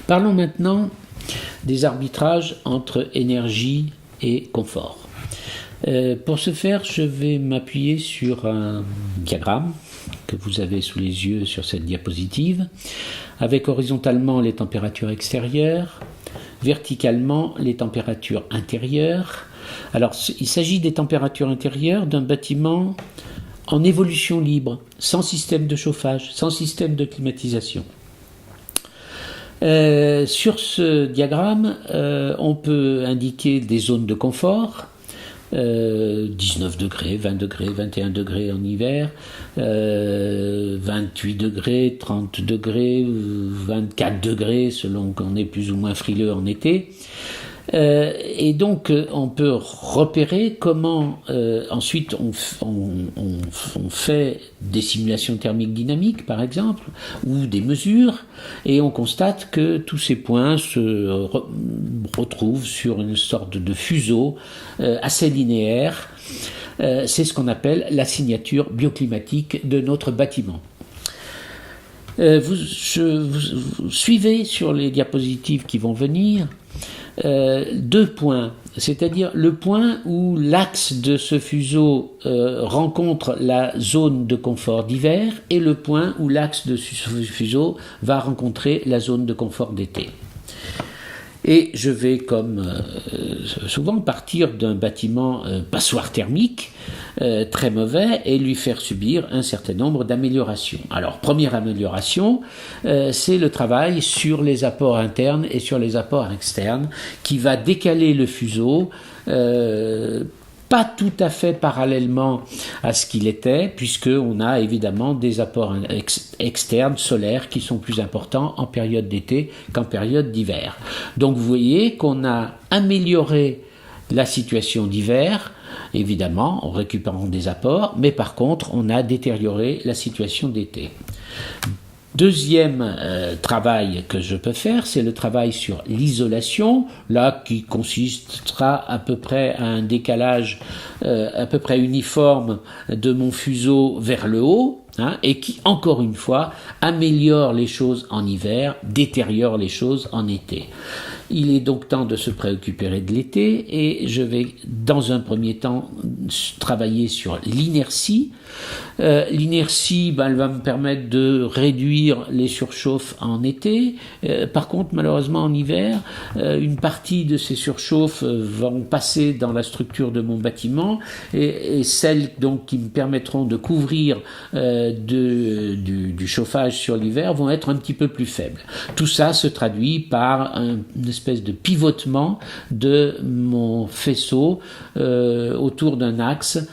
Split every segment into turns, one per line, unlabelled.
Parlons maintenant des arbitrages entre énergie et confort. Pour ce faire, je vais m'appuyer sur un diagramme que vous avez sous les yeux sur cette diapositive, avec horizontalement les températures extérieures, verticalement les températures intérieures. Alors, il s'agit des températures intérieures d'un bâtiment en évolution libre, sans système de chauffage, sans système de climatisation. Sur ce diagramme, on peut indiquer des zones de confort, 19 degrés, 20 degrés, 21 degrés en hiver, 28 degrés, 30 degrés, 24 degrés selon qu'on est plus ou moins frileux en été. Et donc on peut repérer comment ensuite on fait des simulations thermiques dynamiques par exemple, ou des mesures, et on constate que tous ces points se retrouvent sur une sorte de fuseau assez linéaire. C'est ce qu'on appelle la signature bioclimatique de notre bâtiment. Vous suivez sur les diapositives qui vont venir deux points, c'est-à-dire le point où l'axe de ce fuseau rencontre la zone de confort d'hiver et le point où l'axe de ce fuseau va rencontrer la zone de confort d'été. Et je vais, comme souvent, partir d'un bâtiment passoire thermique très mauvais et lui faire subir un certain nombre d'améliorations. Alors, première amélioration, c'est le travail sur les apports internes et sur les apports externes qui va décaler le fuseau pas tout à fait parallèlement à ce qu'il était, puisqu'on a évidemment des apports externes, solaires, qui sont plus importants en période d'été qu'en période d'hiver. Donc vous voyez qu'on a amélioré la situation d'hiver, évidemment en récupérant des apports, mais par contre on a détérioré la situation d'été. Deuxième travail que je peux faire, c'est le travail sur l'isolation, là qui consistera à peu près à un décalage à peu près uniforme de mon fuseau vers le haut, et qui, encore une fois, améliore les choses en hiver, détériore les choses en été. Il est donc temps de se préoccuper de l'été, et je vais, dans un premier temps, travailler sur l'inertie. L'inertie, elle va me permettre de réduire les surchauffes en été. Par contre, malheureusement, en hiver, une partie de ces surchauffes vont passer dans la structure de mon bâtiment, et celles donc qui me permettront de couvrir du chauffage sur l'hiver vont être un petit peu plus faibles. Tout ça se traduit par une espèce de pivotement de mon faisceau autour d'un axe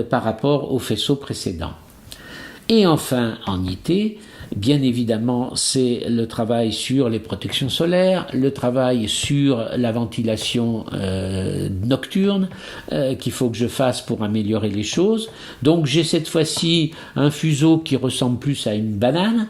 par rapport au faisceau précédent. Et enfin, en été, bien évidemment, c'est le travail sur les protections solaires, le travail sur la ventilation nocturne qu'il faut que je fasse pour améliorer les choses. Donc j'ai cette fois-ci un fuseau qui ressemble plus à une banane.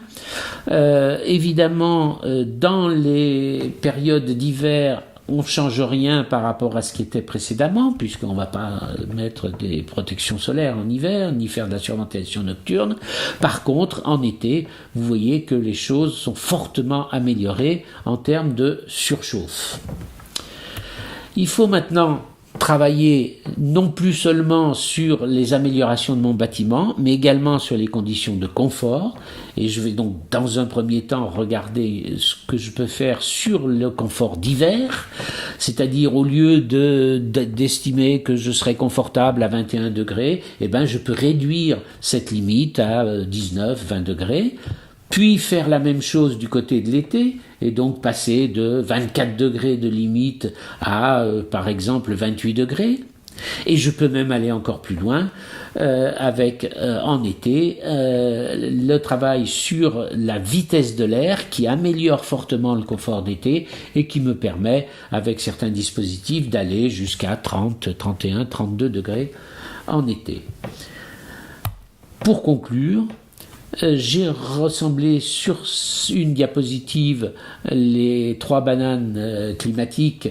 Évidemment, dans les périodes d'hiver, on ne change rien par rapport à ce qui était précédemment, puisqu'on ne va pas mettre des protections solaires en hiver, ni faire de la surventilation nocturne. Par contre, en été, vous voyez que les choses sont fortement améliorées en termes de surchauffe. Il faut maintenant travailler non plus seulement sur les améliorations de mon bâtiment, mais également sur les conditions de confort. Et je vais donc dans un premier temps regarder ce que je peux faire sur le confort d'hiver, c'est-à-dire au lieu d'estimer que je serai confortable à 21 degrés, je peux réduire cette limite à 19, 20 degrés. Puis faire la même chose du côté de l'été, et donc passer de 24 degrés de limite à, par exemple, 28 degrés. Et je peux même aller encore plus loin avec, en été, le travail sur la vitesse de l'air qui améliore fortement le confort d'été et qui me permet, avec certains dispositifs, d'aller jusqu'à 30, 31, 32 degrés en été. Pour conclure, j'ai rassemblé sur une diapositive les trois bananes climatiques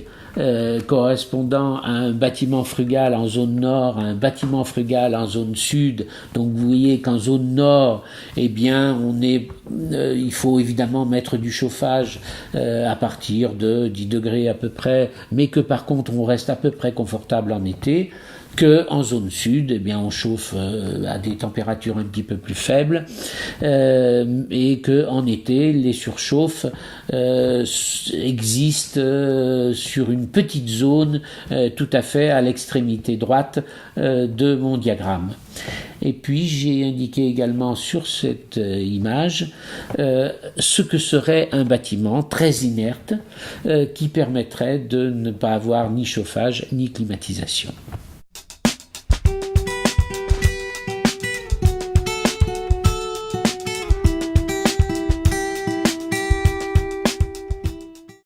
correspondant à un bâtiment frugal en zone nord, à un bâtiment frugal en zone sud. Donc vous voyez qu'en zone nord, eh bien, il faut évidemment mettre du chauffage à partir de 10 degrés à peu près, mais que par contre on reste à peu près confortable en été. Qu'en zone sud, eh bien, on chauffe à des températures un petit peu plus faibles et qu'en été, les surchauffes existent sur une petite zone tout à fait à l'extrémité droite de mon diagramme. Et puis j'ai indiqué également sur cette image ce que serait un bâtiment très inerte qui permettrait de ne pas avoir ni chauffage ni climatisation.